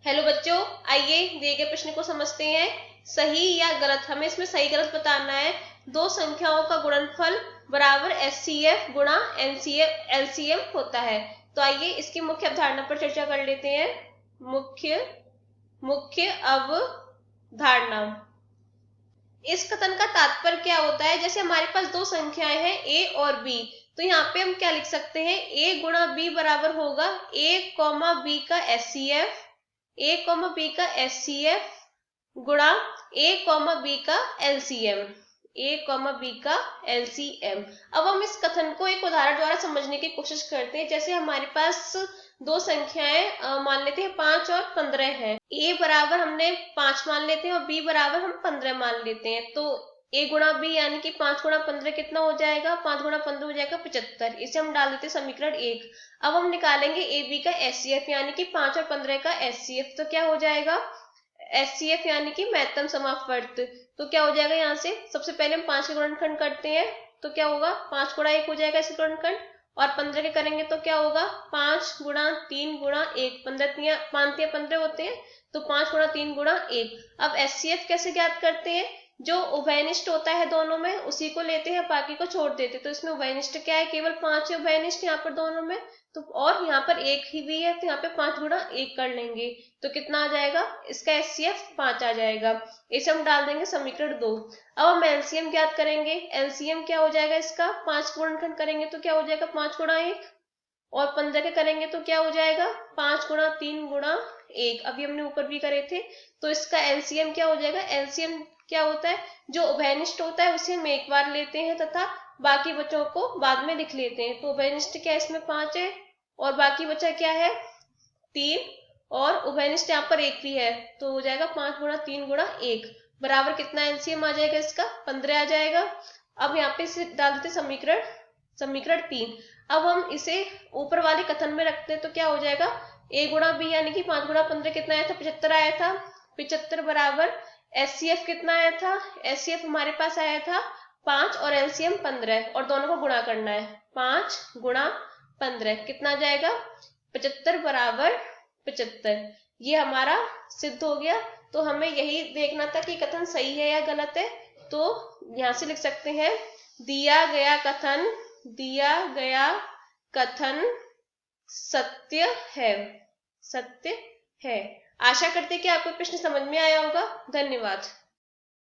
Hello बच्चों, आइए दिए गए प्रश्न को समझते हैं। सही या गलत, हमें इसमें सही गलत बताना है। दो संख्याओं का गुणनफल बराबर एचसीएफ गुणा एनसीएफ एलसीएम होता है। तो आइए इसकी मुख्य अवधारणा पर चर्चा कर लेते हैं। मुख्य अवधारणा। इस कथन का तात्पर्य क्या होता है? जैसे हमारे पास दो संख्याएं हैं ए और बी, तो यहाँ पे हम क्या लिख सकते हैं? ए गुणा बी बराबर होगा ए कॉमा बी का एचसीएफ, ए कॉमा बी का एचसीएफ गुणा ए कॉमा बी का एलसीएम, ए कॉमा बी का एलसीएम। अब हम इस कथन को एक उदाहरण द्वारा समझने की कोशिश करते हैं। जैसे हमारे पास दो संख्याएं मान लेते हैं 5 और 15 है। ए बराबर हमने 5 मान लेते हैं और बी बराबर हम 15 मान लेते हैं। तो ए गुणा बी यानी कि 5 गुणा 15 कितना हो जाएगा? 5 गुणा 15 हो जाएगा 75। इसे हम डाल देते हैं समीकरण 1। अब हम निकालेंगे ए बी का एचसीएफ यानी कि 5 और 15 का एचसीएफ। तो क्या हो जाएगा? एचसीएफ यानी कि महत्तम समापवर्त। तो क्या हो जाएगा? यहाँ से सबसे पहले हम 5 के गुणनखंड करते हैं, तो क्या होगा? 5 गुणा 1 हो जाएगा इसका गुणनखंड, और 15 के करेंगे तो क्या होगा? 5 गुणा 3 गुणा 1, 15 15 होते हैं, तो 5 गुणा 3 गुणा 1। अब एचसीएफ कैसे ज्ञात करते हैं? जो उभयनिष्ठ होता है दोनों में उसी को लेते हैं, बाकी को छोड़ देते हैं। तो इसमें उभयनिष्ठ क्या है? केवल 5 है उभयनिष्ठ यहाँ पर दोनों में, तो और यहाँ पर 1 ही भी है, तो यहाँ पे 5 गुणा 1 कर लेंगे तो कितना आ जाएगा? इसका एचसीएफ 5 आ जाएगा। इसे हम डाल देंगे समीकरण 2। अब हम एलसीएम ज्ञात करेंगे। एलसीएम क्या हो जाएगा इसका? 5 गुणनखंड करेंगे तो क्या हो जाएगा? 5 गुणा 1, और 15 के करेंगे तो क्या हो जाएगा? 5 गुणा 3 गुणा 1। अभी हमने ऊपर भी करे थे। तो इसका एलसीएम क्या हो जाएगा? एलसीएम क्या होता है? जो उभयनिष्ठ होता है उसे हम एक बार लेते हैं तथा बाकी बच्चों को बाद में लिख लेते हैं। तो उभयनिष्ठ क्या इसमें 5 है और बाकी बचा क्या है? 3, और उभयनिष्ठ यहाँ पर 1 भी है, तो हो जाएगा 5 गुणा 3 गुणा 1 बराबर कितना एलसीएम आ जाएगा इसका? 15 आ जाएगा। अब यहाँ पे इसे डाल देते समीकरण 3। अब हम इसे ऊपर वाले कथन में रखते हैं तो क्या हो जाएगा? ए गुणा बी यानी कि 5 गुणा 15 कितना आया था? 75 आया था। 75 बराबर एचसीएफ कितना आया था? एचसीएफ हमारे पास आया था 5 और एलसीएम 15, और दोनों को गुणा करना है। 5 गुणा 15 कितना आ जाएगा? 75 बराबर 75। ये हमारा सिद्ध हो गया। तो हमें यही देखना था कि कथन सही है या गलत है। तो यहां से लिख सकते हैं दिया गया कथन सत्य है। सत्य है। आशा करते हैं कि आपको प्रश्न समझ में आया होगा। धन्यवाद।